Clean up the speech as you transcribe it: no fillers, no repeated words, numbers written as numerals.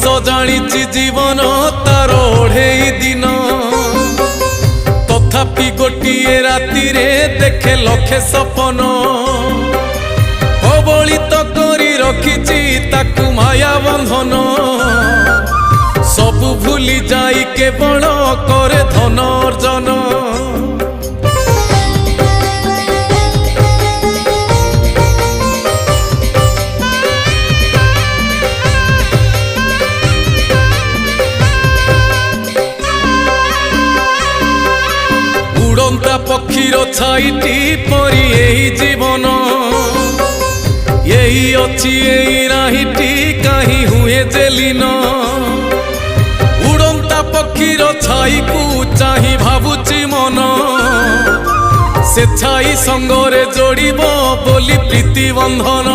जानिछि जीवन तार ओढ़ेई दिन तथापि गोटिए राति रे देखे लखे सपन कबलित करी रखिछि ताकू माया बंधन सबु भूली जाई केवल करे धन अर्जन उड़ंता पक्षीर छाईटी परी यही जीवन यही अच्छी यही राहीटी कहीं हुए जेलीन उड़ंता पक्षीर छाई को चाही भावुची मन से छाई संगरे जोड़िब बोली प्रीति बंधन।